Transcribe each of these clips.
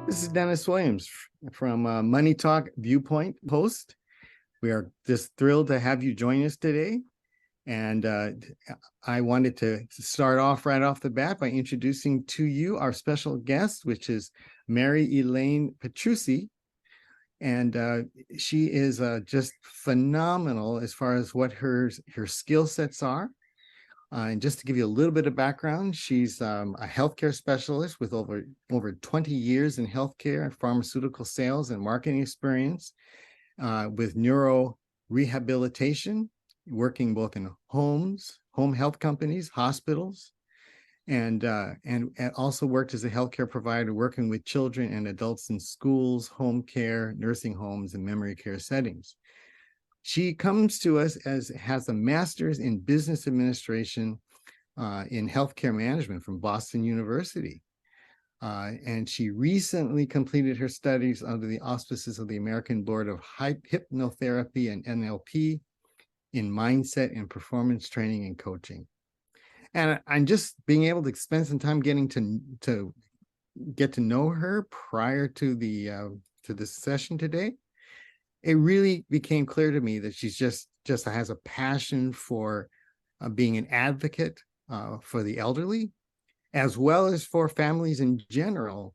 This is Dennis Williams from Money Talk Viewpoint Post. We are just thrilled to have you join us today. And I wanted to start off right off the bat by introducing to you our special guest, which is Mary Elaine Petrucci. And she is just phenomenal as far as what her skill sets are. And just to give you a little bit of background, she's a healthcare specialist with over 20 years in healthcare and pharmaceutical sales and marketing experience with neuro rehabilitation, working both in homes, home health companies, hospitals, and also worked as a healthcare provider working with children and adults in schools, home care, nursing homes, and memory care settings. She comes to us has a master's in business administration in healthcare management from Boston University. And she recently completed her studies under the auspices of the American Board of Hypnotherapy and NLP in mindset and performance training and coaching. And I'm just being able to spend some time getting to get to know her prior to this session today. It really became clear to me that she's just has a passion for being an advocate for the elderly, as well as for families in general.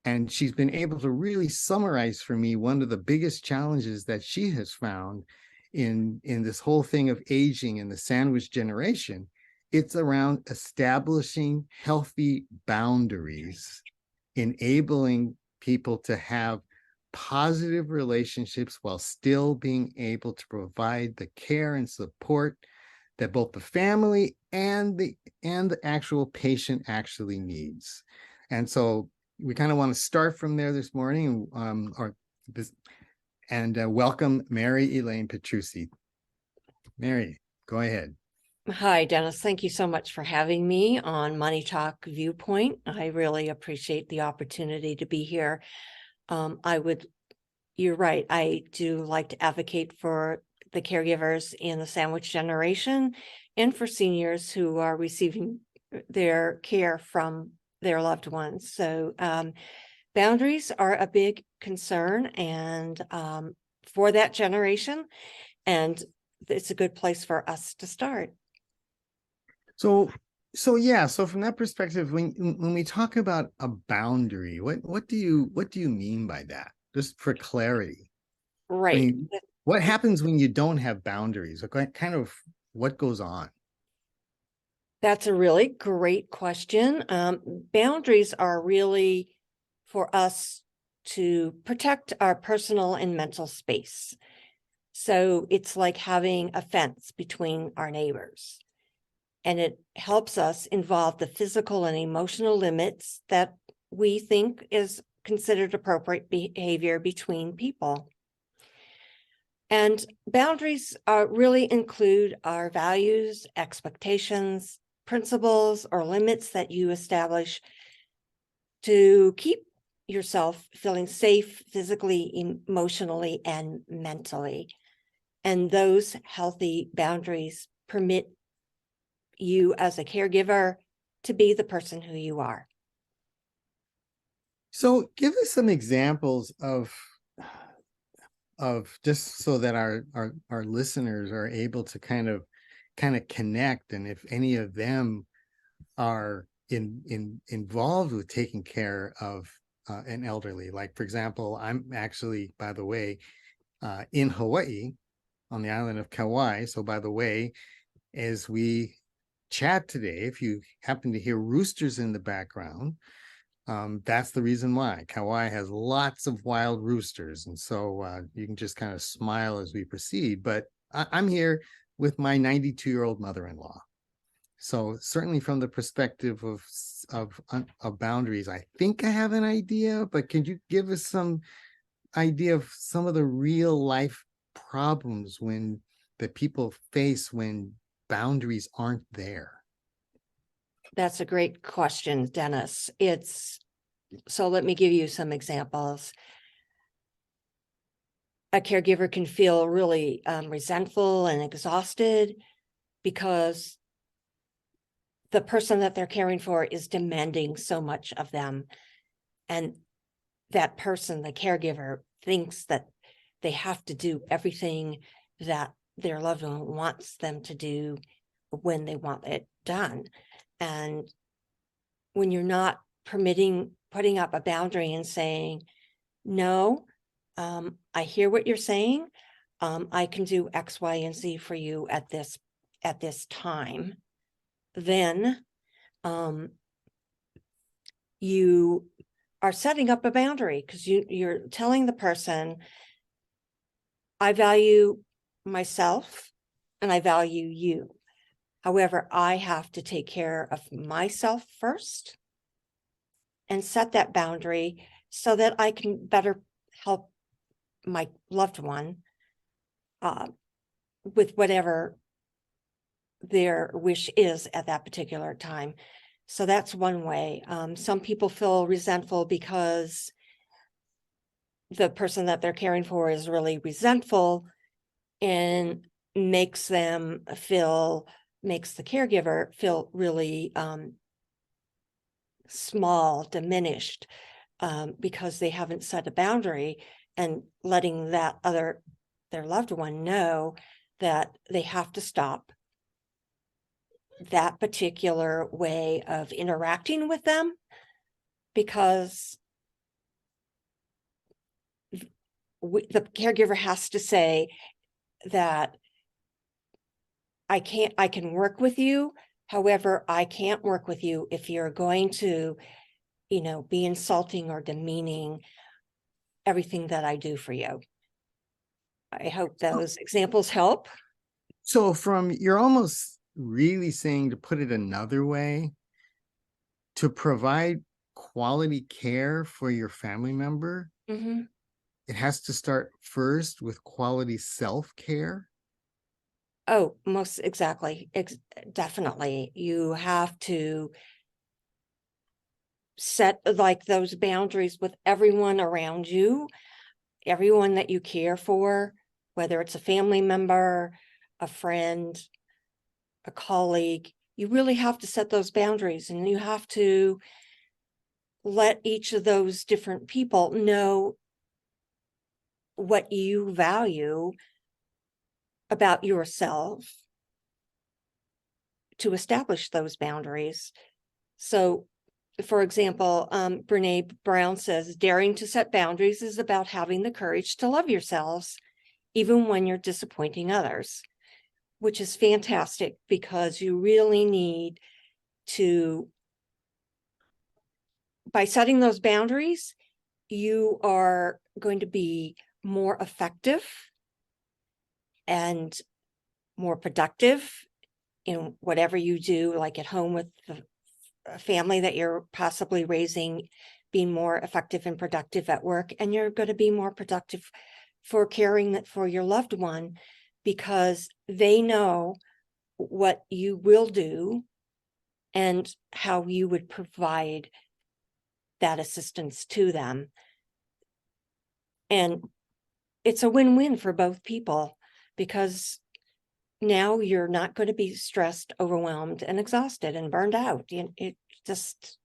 And she's been able to really summarize for me one of the biggest challenges that she has found in this whole thing of aging and the sandwich generation. It's around establishing healthy boundaries, enabling people to have positive relationships while still being able to provide the care and support that both the family and the actual patient actually needs. And so we kind of want to start from there this morning, welcome Mary Elaine Petrucci. Mary, go ahead. Hi, Dennis. Thank you so much for having me on Money Talk Viewpoint. I really appreciate the opportunity to be here. You're right. I do like to advocate for the caregivers in the sandwich generation and for seniors who are receiving their care from their loved ones. So boundaries are a big concern and for that generation, and it's a good place for us to start. So from that perspective, when we talk about a boundary, what do you mean by that? Just for clarity. Right. I mean, what happens when you don't have boundaries? What goes on? That's a really great question. Boundaries are really for us to protect our personal and mental space. So it's like having a fence between our neighbors. And it helps us involve the physical and emotional limits that we think is considered appropriate behavior between people. And boundaries really include our values, expectations, principles, or limits that you establish to keep yourself feeling safe physically, emotionally, and mentally. And those healthy boundaries permit you as a caregiver to be the person who you are. So give us some examples of just so that our listeners are able to kind of connect, and if any of them are involved with taking care of an elderly. Like, for example, I'm actually, by the way, in Hawaii on the island of Kauai. So by the way, as we chat today, if you happen to hear roosters in the background, that's the reason why. Kauai has lots of wild roosters, and so you can just kind of smile as we proceed. But I'm here with my 92-year-old mother-in-law. So certainly from the perspective of boundaries, I think I have an idea, but can you give us some idea of some of the real life problems that people face when boundaries aren't there? That's a great question, Dennis. So let me give you some examples. A caregiver can feel really resentful and exhausted because the person that they're caring for is demanding so much of them. And that person, the caregiver, thinks that they have to do everything that their loved one wants them to do when they want it done. And when you're not putting up a boundary and saying, no, I hear what you're saying. I can do X, Y, and Z for you at this time. Then you are setting up a boundary, because you're telling the person, I value myself and I value you. However, I have to take care of myself first and set that boundary so that I can better help my loved one with whatever their wish is at that particular time. So that's one way. Some people feel resentful because the person that they're caring for is really resentful, and makes the caregiver feel really small, diminished, because they haven't set a boundary, and letting their loved one know that they have to stop that particular way of interacting with them, because the caregiver has to say that I can work with you. However, I can't work with you if you're going to, be insulting or demeaning everything that I do for you. I hope those examples help. So you're almost really saying, to put it another way, to provide quality care for your family member, Mm-hmm. it has to start first with quality self-care. Oh, most exactly. Definitely. You have to set like those boundaries with everyone around you, everyone that you care for, whether it's a family member, a friend, a colleague. You really have to set those boundaries, and you have to let each of those different people know what you value about yourself to establish those boundaries. So, for example, Brene Brown says, daring to set boundaries is about having the courage to love yourselves, even when you're disappointing others, which is fantastic, because you really need to, by setting those boundaries, you are going to be more effective and more productive in whatever you do, like at home with the family that you're possibly raising, being more effective and productive at work. And you're going to be more productive for caring for your loved one, because they know what you will do and how you would provide that assistance to them. And it's a win-win for both people, because now you're not going to be stressed, overwhelmed, and exhausted and burned out. It just